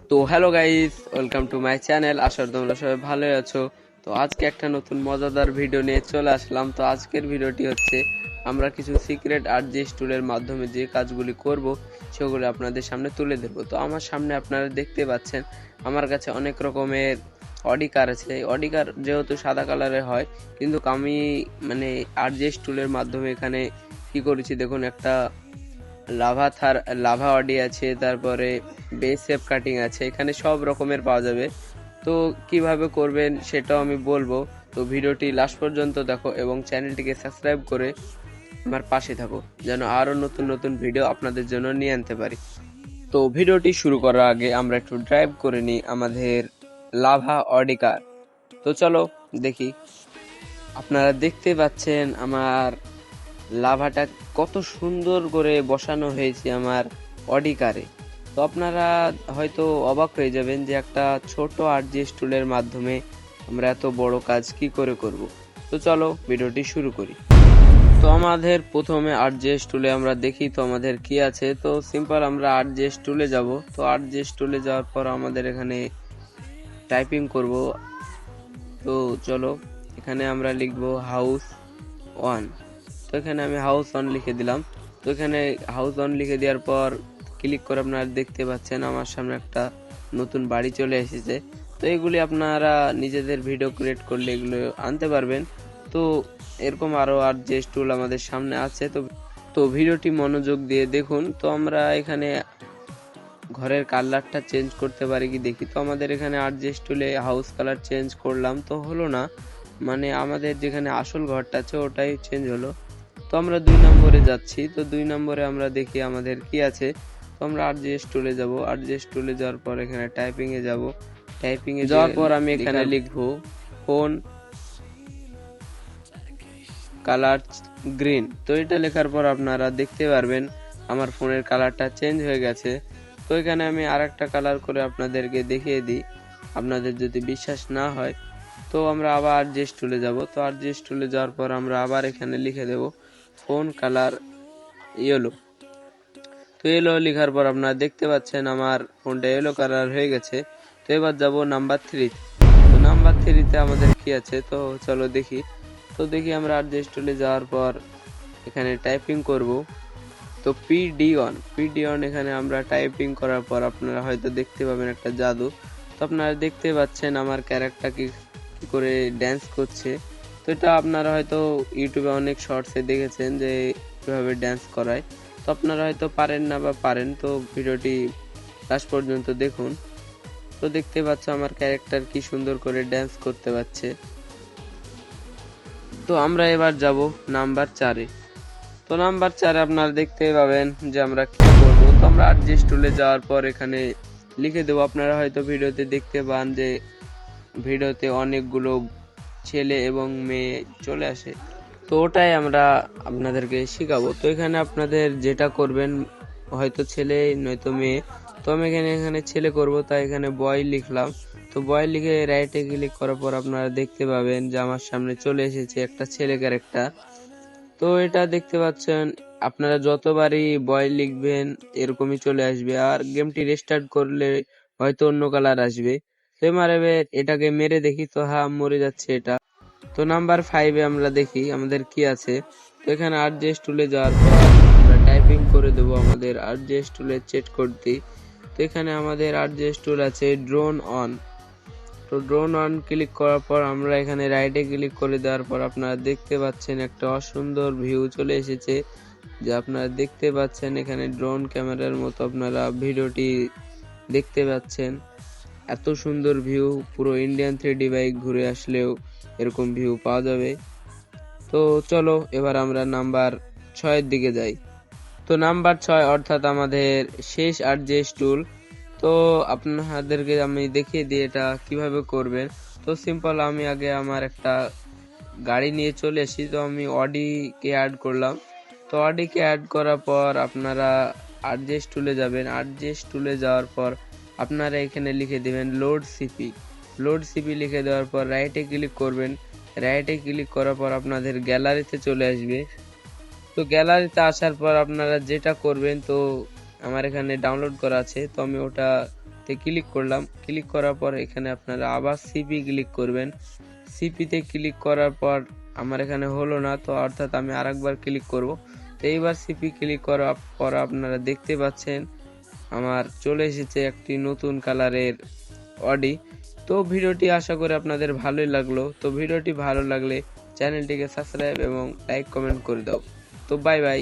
তো hello guys, welcome to my channel. আশা করি তোমরা সবাই ভালো আছো। তো আজকে একটা নতুন মজাদার ভিডিও নিয়ে চলে আসলাম। তো আজকের ভিডিওটি হচ্ছে আমরা কিছু সিক্রেট আরজিএস টুলের মাধ্যমে যে কাজগুলি করব সেগুলো আপনাদের সামনে তুলে ধরবো। তো আমার সামনে আপনারা দেখতে পাচ্ছেন আমার কাছে অনেক রকমের অডি কার আছে। অডি কার যেহেতু সাদা কালারের হয়, কিন্তু আমি আরজিএস টুলের মাধ্যমে এখানে কি করেছি দেখুন, একটা লাভা অডি আছে, তারপরে বেস শেপ কাটিং আছে, এখানে সব রকমের পাওয়া যাবে। তো কিভাবে করবেন সেটাও আমি বলবো। তো ভিডিওটি লাস্ট পর্যন্ত দেখো এবং চ্যানেলটিকে সাবস্ক্রাইব করে আমার পাশে থাকো, যেন আরো নতুন নতুন ভিডিও আপনাদের জন্য নিয়ে আনতে পারি। তো ভিডিওটি শুরু করার আগে আমরা একটু ড্রাইভ করে নিই আমাদের লাভা অডি কার। তো চলো দেখি। আপনারা দেখতে পাচ্ছেন আমার লাভাটা কত সুন্দর করে বসানো হয়েছে আমার অডি কারে। তো আপনারা হয়তো অবাক হয়ে যাবেন যে একটা ছোট আরজিএস টুলের মাধ্যমে আমরা এত বড় কাজ কি করে করব। তো চলো ভিডিওটি শুরু করি। তো আমাদের প্রথমে আরজিএস টুলে আমরা দেখি তো আমাদের কি আছে। তো সিম্পল আমরা আরজিএস টুলে যাব। তো আরজিএস টুলে যাওয়ার পর আমাদের এখানে টাইপিং করব। তো চলো, এখানে আমরা লিখবো হাউস ওয়ান। তো এখানে আমি হাউস ওয়ান লিখে দিলাম। তো এখানে হাউস ওয়ান লিখে দেওয়ার পর ক্লিক করে আপনারা দেখতে পাচ্ছেন আমার সামনে একটা নতুন বাড়ি চলে এসেছে। তো এগুলি আপনারা নিজেদের ভিডিও ক্রিয়েট করলে এগুলো আনতে পারবেন। তো এরকম আরো আরজিএস টুল আমাদের সামনে আছে। তো তো ভিডিওটি মনোযোগ দিয়ে দেখুন। তো আমরা এখানে ঘরের কালারটা চেঞ্জ করতে পারি কি দেখি। তো আমাদের এখানে আরজিএস টুলে হাউস কালার চেঞ্জ করলাম, তো হলো না, মানে আমাদের যেখানে আসল ঘরটা আছে ওটাই চেঞ্জ হলো। তো আমরা 2 নম্বরে যাচ্ছি। তো 2 নম্বরে আমরা দেখি আমাদের কি আছে। তো আমরা আরজিএস টুলে যাব। আরজিএস টুলে যাওয়ার পর এখানে টাইপিং এ যাব। টাইপিং এ যাওয়ার পর আমি এখানে লিখব ফোন কালার গ্রিন। তো এটা লেখার পর আপনারা দেখতে পারবেন আমার ফোনের কালারটা চেঞ্জ হয়ে গেছে। তো এখানে আমি আরেকটা কালার করে আপনাদেরকে দেখিয়ে দিই, আপনাদের যদি বিশ্বাস না হয়। তো আমরা আবার আরজিএস টুলে যাব। তো আরজিএস টুলে যাওয়ার পর আমরা আবার এখানে লিখে দেব ফোন কালার ইয়েলো। তো ইয়েলো লেখার পর আপনারা দেখতে পাচ্ছেন আমার ফোনটা ইয়েলো কালার হয়ে গেছে। তো এবার যাব নাম্বার 3। তো নাম্বার 3-তে আমাদের কি আছে, তো চলো দেখি। তো দেখি আমরা আরজিএস টুলে যাওয়ার পর এখানে টাইপিং করব। তো পিডি অন এখানে আমরা টাইপিং করার পর আপনারা হয়তো দেখতে পাবেন একটা জাদু। তো আপনারা দেখতে পাচ্ছেন আমার ক্যারেক্টার কি করে ড্যান্স করছে। তো এটা আপনারা হয়তো ইউটিউবে অনেক শর্টসে দেখেছেন যে কিভাবে ড্যান্স করায়। তো আপনারা হয়তো পারেন না বা পারেন, তো ভিডিওটি লাস্ট পর্যন্ত দেখুন। তো দেখতে পাচ্ছ আমার ক্যারেক্টার কি সুন্দর করে ড্যান্স করতে পারছে। তো আমরা এবার যাব নাম্বার 4-এ। তো নাম্বার 4-এ আপনারা দেখতে পাবেন যে আমরা কি করব। তো আমরা আরজিএস টুলে যাওয়ার পর এখানে লিখে দেবো। আপনারা হয়তো ভিডিওতে দেখতে পান যে ভিডিওতে অনেকগুলো ছেলে এবং মেয়ে চলে আসে। তো ওটাই আমরা আপনাদেরকে শিখাবো। তো এখানে আপনাদের যেটা করবেন, হয়তো ছেলে নয়তো মেয়ে। তো আমি এখানে ছেলে করব, তাই এখানে বয় লিখলাম। তো বয় লিখে রাইটে ক্লিক করার পর আপনারা দেখতে পাবেন যে আমার সামনে চলে এসেছে একটা ছেলে ক্যারেক্টার। তো এটা দেখতে পাচ্ছেন, আপনারা যতবারই বয় লিখবেন এরকমই চলে আসবে। আর গেমটি রেস্টার্ট করলে হয়তো অন্য কালার আসবে। তো এটাকে মেরে দেখি। তো হ্যাঁ, মরে যাচ্ছে এটা। তো নাম্বার 5-এ আমরা দেখি আমাদের কি আছে। তো এখানে আরজিএস টুলে যাওয়ার পর আমরা টাইপিং করে দেব আমাদের আরজিএস টুলে চেক করতে। তো এখানে আমাদের আরজিএস টুল আছে ড্রোন অন। তো ড্রোন অন ক্লিক করার পর আমরা এখানে রাইটে ক্লিক করে দেওয়ার পর আপনারা দেখতে পাচ্ছেন একটা অসুন্দর ভিউ চলে এসেছে। যে আপনারা দেখতে পাচ্ছেন এখানে ড্রোন ক্যামেরার মতো আপনারা ভিডিওটি দেখতে পাচ্ছেন। এত সুন্দর ভিউ, পুরো ইন্ডিয়ান 3D বাইক ঘুরে আসলেও এরকম ভিউ পাওয়া যাবে। তো চলো এবার আমরা নাম্বার 6-এর দিকে যাই। তো নাম্বার 6 অর্থাৎ আমাদের শেষ আরজিএস টুল। তো আপনাদেরকে আমি দেখিয়ে দিই এটা কিভাবে করবেন। তো সিম্পল, আমি আগে আমার একটা গাড়ি নিয়ে চলে এসেছি। তো আমি অডি কে অ্যাড করলাম। তো অডি কে অ্যাড করার পর আপনারা আরজিএস টুলে যাবেন। আরজিএস টুলে যাওয়ার পর আপনারা এখানে লিখে দেবেন লোড সিপি লিখে দেওয়ার পর রাইটে ক্লিক করবেন। রাইটে ক্লিক করার পর আপনাদের গ্যালারিতে চলে আসবে। তো গ্যালারিতে আসার পর আপনারা যেটা করবেন, তো আমার এখানে ডাউনলোড করা আছে, তো আমি ওটা তে ক্লিক করলাম। ক্লিক করার পর এখানে আপনারা আবার সিপি ক্লিক করবেন। সিপিতে ক্লিক করার পর আমার এখানে হলো না, তো অর্থাৎ আমি আরেকবার ক্লিক করব। তো এইবার সিপি ক্লিক করার পর আপনারা দেখতে পাচ্ছেন আমার চলে এসেছে একটি নতুন কালারের অডি। তো ভিডিওটি আশা করি আপনাদের ভালোই লাগলো। তো ভিডিওটি ভালো লাগলে চ্যানেলটিকে সাবস্ক্রাইব এবং লাইক কমেন্ট করে দাও। তো বাই বাই।